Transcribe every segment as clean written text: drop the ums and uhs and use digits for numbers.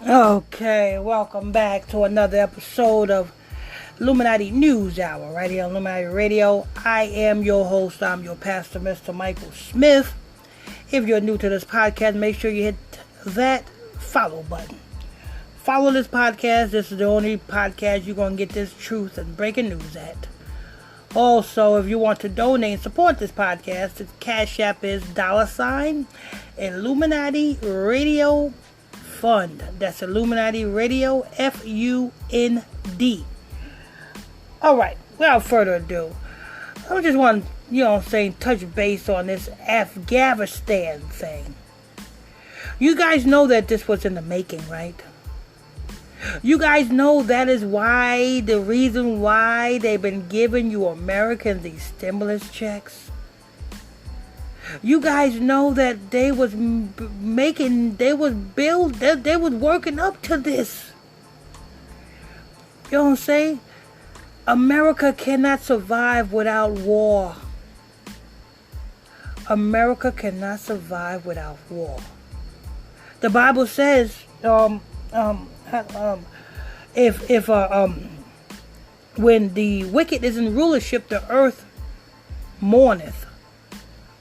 Okay, welcome back to another episode of Illuminati News Hour, right here on Illuminati Radio. I am your host, I'm your pastor, Mr. Michael Smith. If you're new to this podcast, make sure you hit that follow button. Follow this podcast. This is the only podcast you're going to get this truth and breaking news at. Also, if you want to donate and support this podcast, the Cash App is $ Illuminati Radio Fund. That's Illuminati Radio FUND. Alright, without further ado, I just want to, touch base on this Afghanistan thing. You guys know that this was in the making, right? You guys know that is why, the reason why they've been giving you Americans these stimulus checks. You guys know that they was working up to this. You know what I'm saying? America cannot survive without war. America cannot survive without war. The Bible says, when the wicked is in rulership, the earth mourneth.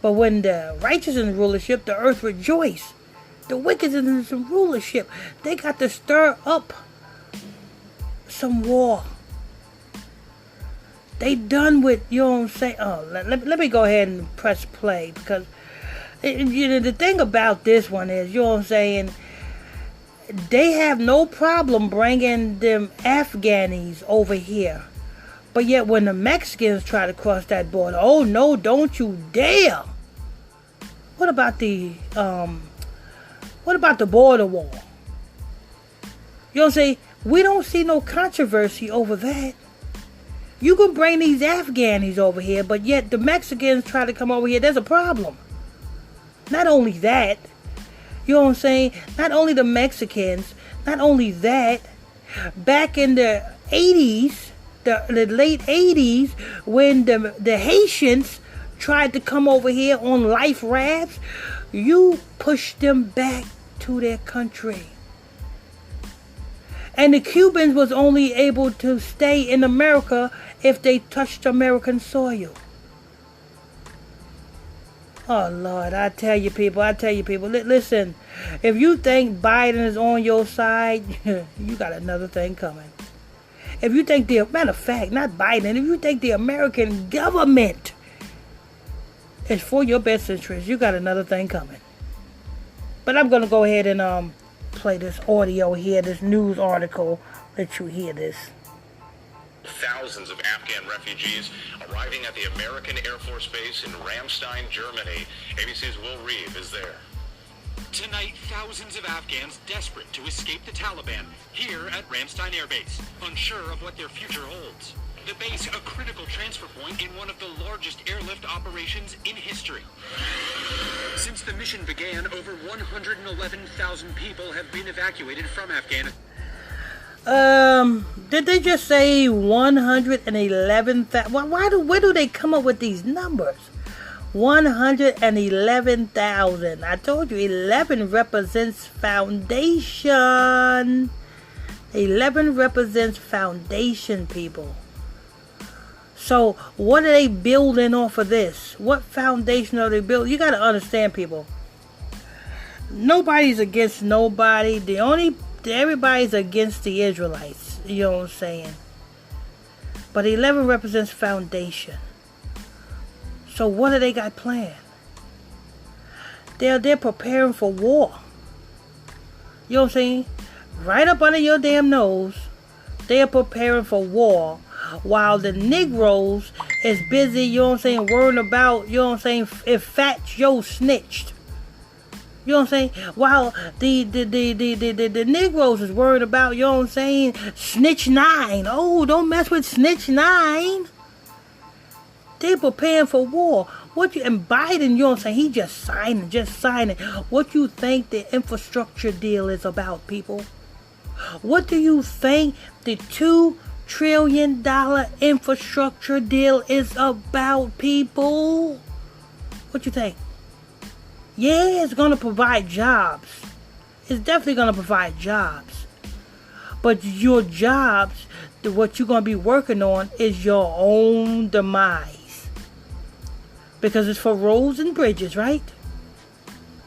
But when the righteous is in rulership, the earth rejoice. The wicked is in rulership. They got to stir up some war. They done with, you know what I'm saying? Oh, let me go ahead and press play, because the thing about this one is, you know what I'm saying, they have no problem bringing them Afghans over here. But yet when the Mexicans try to cross that border, oh no, don't you dare. What about the border wall? You know what I'm saying? We don't see no controversy over that. You can bring these Afghans over here, but yet the Mexicans try to come over here. There's a problem. Not only that, you know what I'm saying? Not only the Mexicans, not only that, back in the 80s, the late 80s, when the Haitians tried to come over here on life rafts, you pushed them back to their country. And the Cubans was only able to stay in America if they touched American soil. Oh, Lord, I tell you people, listen, if you think Biden is on your side, you got another thing coming. If you think matter of fact, not Biden, if you think the American government is for your best interest, you got another thing coming. But I'm going to go ahead and play this audio here, this news article, let you hear this. Thousands of Afghan refugees arriving at the American Air Force Base in Ramstein, Germany. ABC's Will Reeve is there. Tonight, thousands of Afghans desperate to escape the Taliban here at Ramstein Air Base, unsure of what their future holds. The base, a critical transfer point in one of the largest airlift operations in history. Since the mission began, over 111,000 people have been evacuated from Afghanistan. Did they just say 111,000? Where do they come up with these numbers? 111,000. I told you 11 represents foundation. 11 represents foundation, people. So what are they building off of this? What foundation are they building? You got to understand, people. Nobody's against nobody. Everybody's against the Israelites. You know what I'm saying? But 11 represents foundation. So what do they got planned? They're preparing for war. You know what I'm saying? Right up under your damn nose, they are preparing for war, while the Negroes is busy, you know what I'm saying, worrying about, you know what I'm saying, if Fat Joe snitched. You know what I'm saying? While the Negroes is worried about, you know what I'm saying, Snitch 9. Oh, don't mess with Snitch 9. They preparing for war. And Biden, you know what I'm saying, he just signing. What you think the infrastructure deal is about, people? What do you think the $2 trillion infrastructure deal is about, people? What you think? Yeah, it's going to provide jobs. It's definitely going to provide jobs. But your jobs, what you're going to be working on is your own demise. Because it's for roads and bridges, right?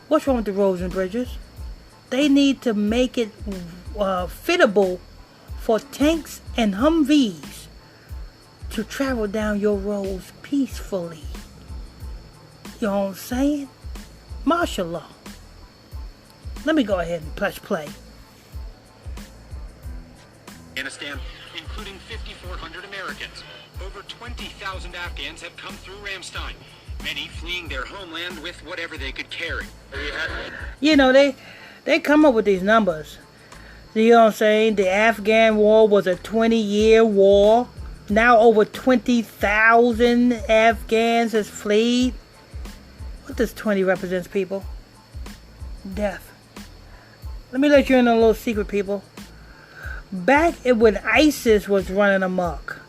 What's wrong with the roads and bridges? They need to make it fittable for tanks and Humvees to travel down your roads peacefully. You know what I'm saying? Martial law. Let me go ahead and press play. Afghanistan, including 5,400 Americans. Over 20,000 Afghans have come through Ramstein, many fleeing their homeland with whatever they could carry. You know, they come up with these numbers. You know what I'm saying? The Afghan war was a 20-year war. Now over 20,000 Afghans has fled. What does 20 represents, people? Death. Let me let you in on a little secret, people. Back when ISIS was running amok,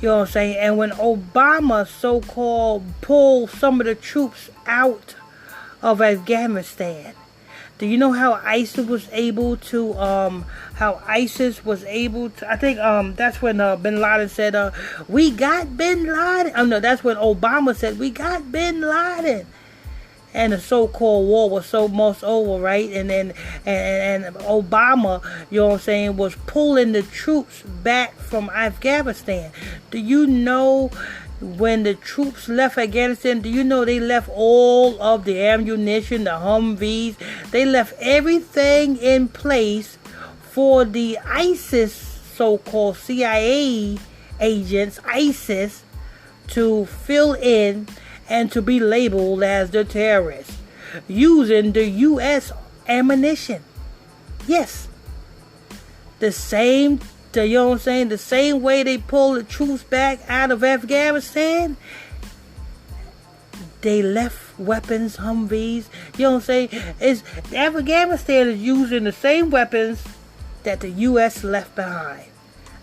you know what I'm saying, and when Obama so-called pulled some of the troops out of Afghanistan, do you know how ISIS was able to, I think that's when Bin Laden said, we got Bin Laden. Oh no, that's when Obama said, we got Bin Laden. And the so-called war was almost over, right? And then and Obama, you know what I'm saying, was pulling the troops back from Afghanistan. Do you know when the troops left Afghanistan, do you know they left all of the ammunition, the Humvees? They left everything in place for the ISIS, so-called CIA agents, ISIS, to fill in and to be labeled as the terrorists using the U.S. ammunition. Yes. You know what I'm saying? The same way they pulled the troops back out of Afghanistan, they left weapons, Humvees. You know what I'm saying? Afghanistan is using the same weapons that the U.S. left behind.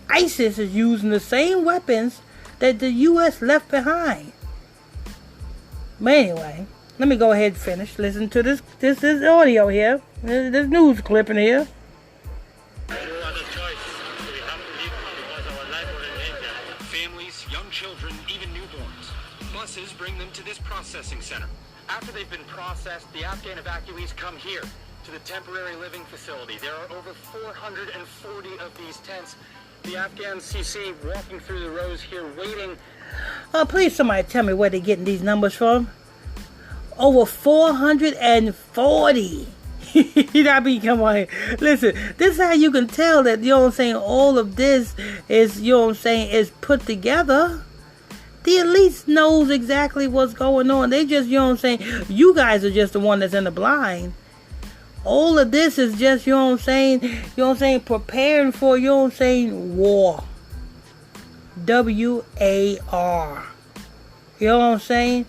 ISIS is using the same weapons that the U.S. left behind. But anyway, let me go ahead and finish. Listen to this audio here. This news clip in here. Families, young children, even newborns. Buses bring them to this processing center. After they've been processed, the Afghan evacuees come here to the temporary living facility. There are over 440 of these tents. The Afghans you see walking through the rows here waiting. Please somebody tell me where they're getting these numbers from. Over 440. I mean, come on. Listen, this is how you can tell that, you know what I'm saying, all of this is, you know what I'm saying, is put together. The elites knows exactly what's going on. They just, you know what I'm saying, you guys are just the one that's in the blind. All of this is just, you know what I'm saying, preparing for, you know what I'm saying, war. W-A-R. You know what I'm saying?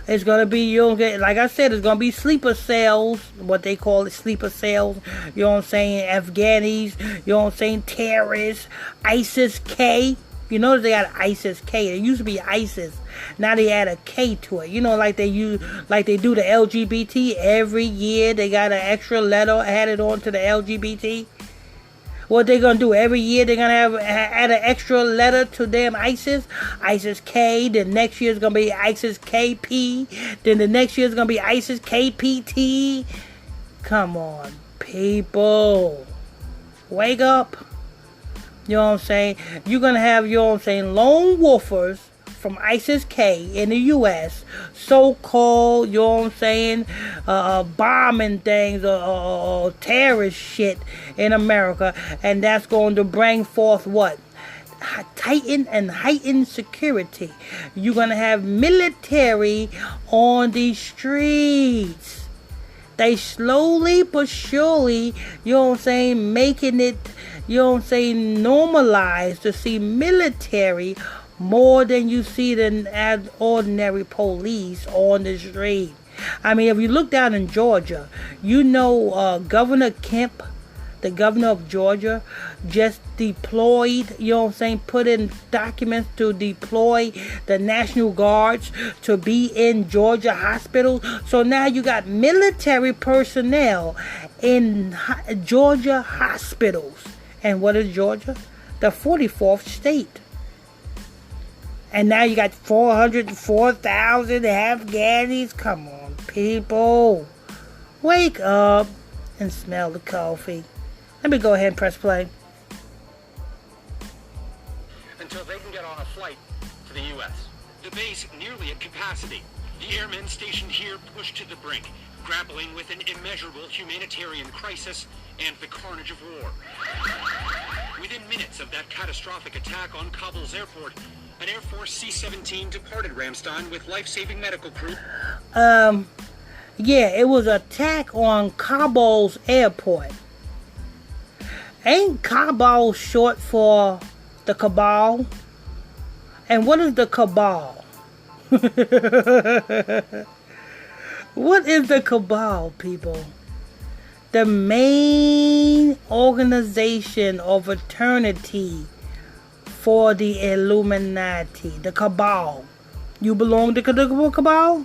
It's going to be, you know, like I said, it's going to be sleeper cells, what they call it, sleeper cells. You know what I'm saying? Afghanis, you know what I'm saying? Terrorists, ISIS-K. You notice they got ISIS-K. It used to be ISIS. Now they add a K to it. You know, like they do the LGBT every year. They got an extra letter added on to the LGBT. What they gonna do every year? They're gonna add an extra letter to them ISIS. ISIS-K. Then next year is gonna be ISIS-KP. Then the next year is gonna be ISIS-KPT. Come on, people, wake up. You know what I'm saying? You're gonna have, you know what I'm saying, lone wolfers from ISIS-K in the U.S. so-called, you know what I'm saying, bombing things or terrorist shit in America, and that's going to bring forth what? Heightened security. You're going to have military on the streets. They slowly but surely, you know what I'm saying, making it, you know what I'm saying, normalized to see military more than you see than ordinary police on the street. I mean, if you look down in Georgia, you know Governor Kemp, the governor of Georgia, just deployed, you know what I'm saying, put in documents to deploy the National Guards to be in Georgia hospitals. So now you got military personnel in Georgia hospitals. And what is Georgia? The 44th state. And now you got 404,000 Afghanis. Come on, people. Wake up and smell the coffee. Let me go ahead and press play. Until they can get on a flight to the U.S. The base nearly at capacity. The airmen stationed here pushed to the brink, grappling with an immeasurable humanitarian crisis and the carnage of war. Within minutes of that catastrophic attack on Kabul's airport, an Air Force C-17 departed Ramstein with life-saving medical crew. Yeah, it was an attack on Kabul's airport. Ain't Kabul short for the cabal? And what is the cabal? What is the cabal, people? The main organization or fraternity for the Illuminati. The cabal. You belong to the cabal?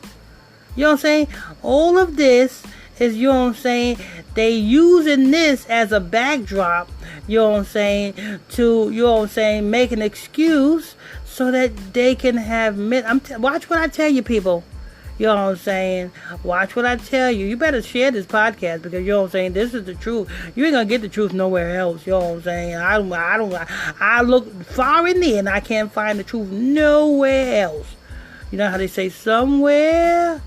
You know what I'm saying? All of this is, you know what I'm saying, they using this as a backdrop, you know what I'm saying, to, you know what I'm saying, make an excuse so that they can have, watch what I tell you, people. You know what I'm saying? Watch what I tell you. You better share this podcast because, you know what I'm saying, this is the truth. You ain't gonna get the truth nowhere else. You know what I'm saying? I look far in there and I can't find the truth nowhere else. You know how they say, somewhere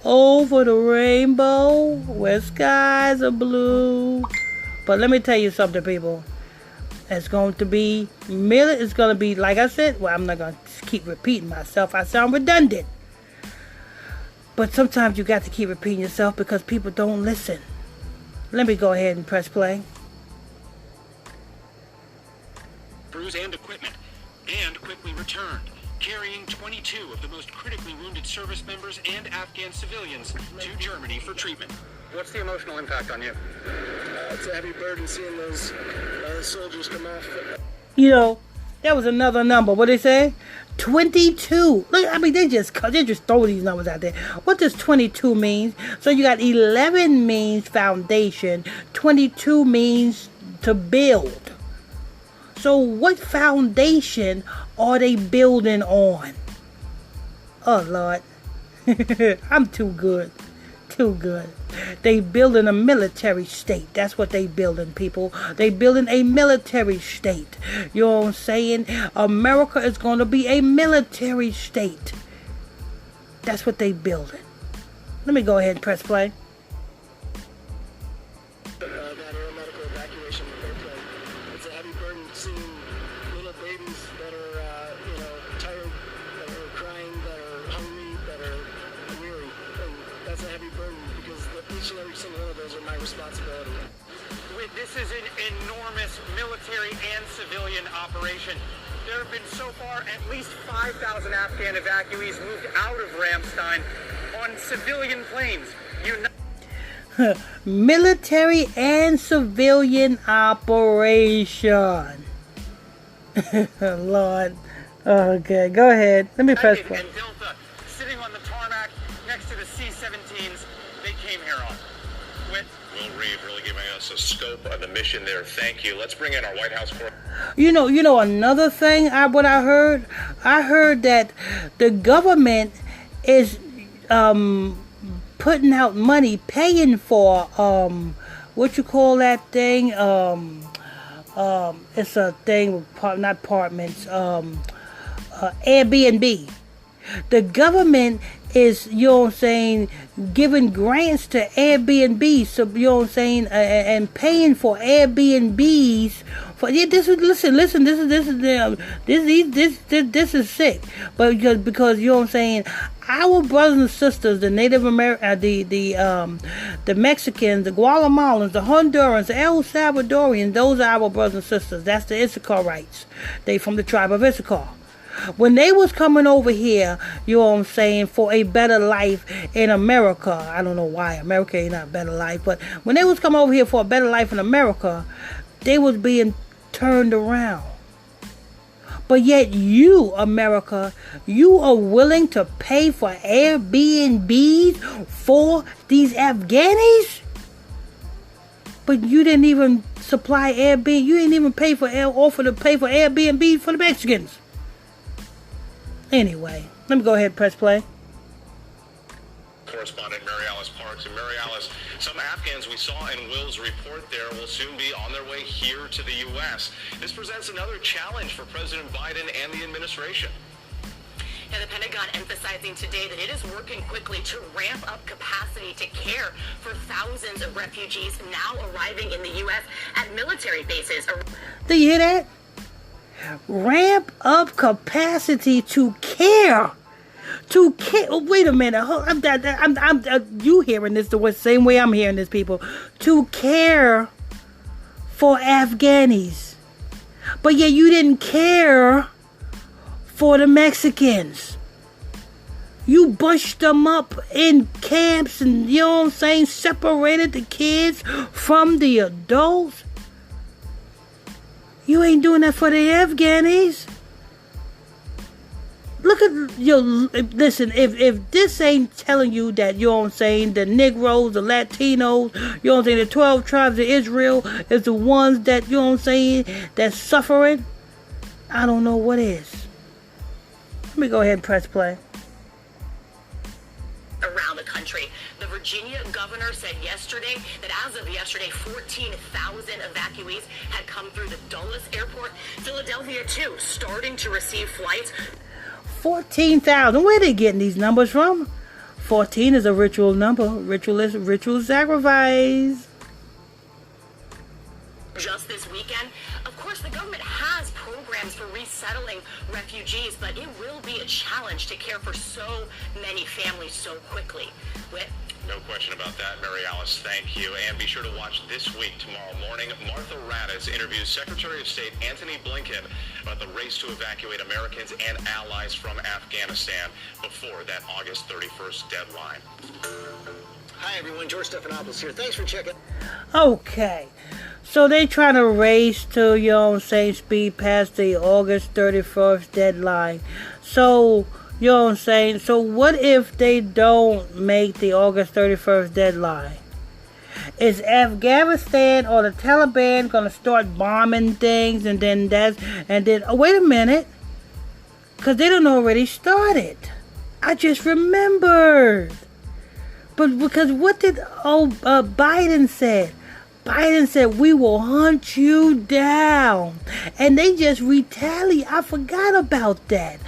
over the rainbow where skies are blue. But let me tell you something, people. It's going to be, like I said, well, I'm not going to keep repeating myself. I sound redundant. But sometimes you got to keep repeating yourself because people don't listen. Let me go ahead and press play. Crews and equipment, and quickly returned, carrying 22 of the most critically wounded service members and Afghan civilians to Germany for treatment. What's the emotional impact on you? It's a heavy burden seeing those soldiers come off. You know, that was another number. What they say? 22. Look, I mean, they just throw these numbers out there. What does 22 mean? So you got 11 means foundation, 22 means to build. So what foundation are they building on? Oh, Lord. I'm too good. Too good. They building a military state. That's what they building, people. They building a military state. You know what I'm saying? America is going to be a military state. That's what they building. Let me go ahead and press play. That aeromedical evacuation airplane. It's a heavy burden seeing little babies that are, tired, that are crying, that are hungry, that are weary. And that's a heavy burden because each and every single one of those are my responsibility. This is an enormous military and civilian operation. There have been so far at least 5,000 Afghan evacuees moved out of Ramstein on civilian planes. Military and civilian operation. Lord. Okay, go ahead. Let me press play. And Delta sitting on the tarmac next to the C-17s they came here on. Will Reeve really giving us a scope of the mission there. Thank you. Let's bring in our White House correspondent. You know another thing what I heard? I heard that the government is putting out money, paying for what you call that thing? It's a thing, not apartments, Airbnb. The government is, you know what I'm saying, giving grants to Airbnb, so, you know what I'm saying, and paying for Airbnbs. For this is sick, but because you know what I'm saying, our brothers and sisters, the Native American, the Mexicans, the Guatemalans, the Hondurans, the El Salvadorians, those are our brothers and sisters. That's the Issacharites. They from the tribe of Issachar. When they was coming over here, you know what I'm saying, for a better life in America. I don't know why America ain't not a better life, but when they was coming over here for a better life in America, they was being turned around. But yet you, America, you are willing to pay for Airbnbs for these Afghanis? But you didn't even supply Airbnb. You didn't even offer to pay for Airbnb for the Mexicans. Anyway, let me go ahead and press play. Correspondent Mary Alice Parks. And Mary Alice, some Afghans we saw in Will's report there will soon be on their way here to the U.S. This presents another challenge for President Biden and the administration. Now, the Pentagon emphasizing today that it is working quickly to ramp up capacity to care for thousands of refugees now arriving in the U.S. at military bases. Do you hear that? Ramp up capacity to care. To care. Oh, wait a minute. You hearing this the same way I'm hearing this, people. To care for Afghanis. But yet you didn't care for the Mexicans. You bushed them up in camps and, you know what I'm saying, separated the kids from the adults. You ain't doing that for the Afghanis. Look at, listen, if this ain't telling you that, you know what I'm saying, the Negroes, the Latinos, you know what I'm saying, the 12 tribes of Israel is the ones that, you know what I'm saying, that's suffering, I don't know what is. Let me go ahead and press play. Around the country. The Virginia governor said yesterday that as of yesterday, 14,000 evacuees had come through the Dulles Airport. Philadelphia, too, starting to receive flights. 14,000. Where are they getting these numbers from? 14 is a ritual number. Ritual sacrifice. Just this weekend, of course, the government has programs for resettling refugees, but it will be a challenge to care for so many families so quickly. No question about that, Mary Alice. Thank you. And be sure to watch This Week tomorrow morning. Martha Raddatz interviews Secretary of State Antony Blinken about the race to evacuate Americans and allies from Afghanistan before that August 31st deadline. Hi, everyone. George Stephanopoulos here. Thanks for checking. Okay. So they trying to race to, you know what I'm saying, speed past the August 31st deadline. So, you know what I'm saying? So what if they don't make the August 31st deadline? Is Afghanistan or the Taliban going to start bombing things and then oh, wait a minute. Because they done already started. I just remembered. But because what did Biden said? Biden said, we will hunt you down. And they just retaliate. I forgot about that.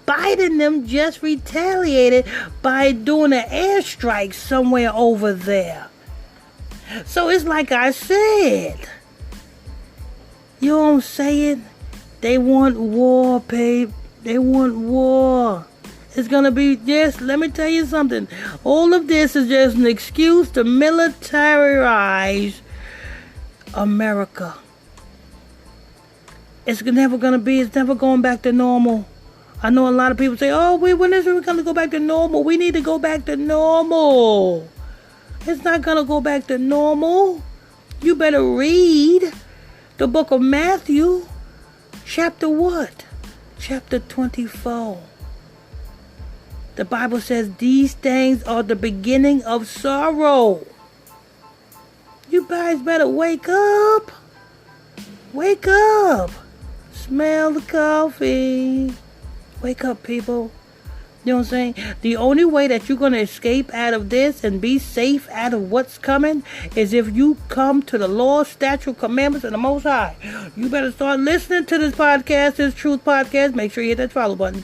Biden them just retaliated by doing an airstrike somewhere over there. So it's like I said. You know what I'm saying? They want war, babe. They want war. It's going to be just, let me tell you something. All of this is just an excuse to militarize America. It's never going back to normal. I know a lot of people say, oh, when is it going to go back to normal? We need to go back to normal. It's not going to go back to normal. You better read the book of Matthew. Chapter what? Chapter 24. The Bible says these things are the beginning of sorrow. You guys better wake up. Wake up. Smell the coffee. Wake up, people. You know what I'm saying? The only way that you're going to escape out of this and be safe out of what's coming is if you come to the law, statute, commandments, and the Most High. You better start listening to this podcast, this Truth Podcast. Make sure you hit that follow button.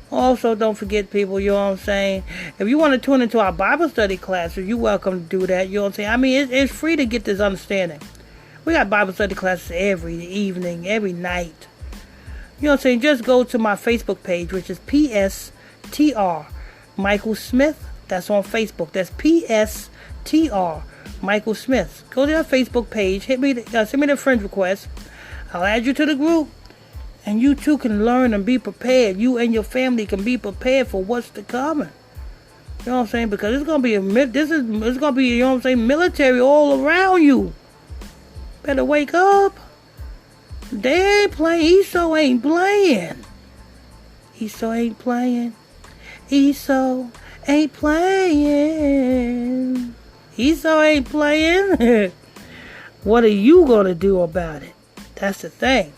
Also, don't forget, people, you know what I'm saying? If you want to tune into our Bible study classes, you're welcome to do that. You know what I'm saying? I mean, it's free to get this understanding. We got Bible study classes every evening, every night. You know what I'm saying? Just go to my Facebook page, which is PSTR Michael Smith. That's on Facebook. That's PSTR Michael Smith. Go to our Facebook page. Send me the friend request. I'll add you to the group. And you too can learn and be prepared. You and your family can be prepared for what's to come. You know what I'm saying? Because it's gonna be it's gonna be, you know what I'm saying, military all around you. Better wake up. They ain't playing. ESO ain't playing. ESO ain't playing. ESO ain't playing. ESO ain't playing. What are you gonna do about it? That's the thing.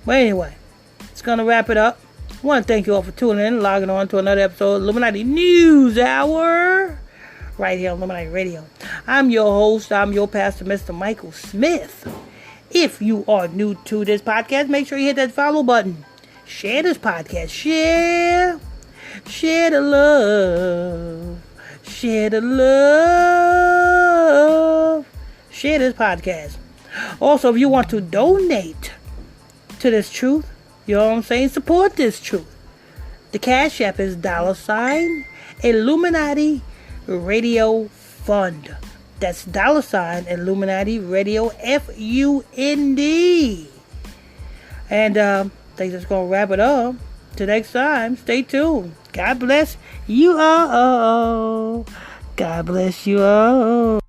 But anyway, it's gonna wrap it up. I want to thank you all for tuning in, logging on to another episode of Illuminati News Hour, right here on Illuminati Radio. I'm your host. I'm your pastor, Mr. Michael Smith. If you are new to this podcast, make sure you hit that follow button. Share this podcast. Share the love. Share the love. Share this podcast. Also, if you want to donate to this truth, you know what I'm saying, support this truth. The Cash App is $ Illuminati Radio Fund. That's $ Illuminati Radio FUND. And I think that's going to wrap it up. Till next time, stay tuned. God bless you all. God bless you all.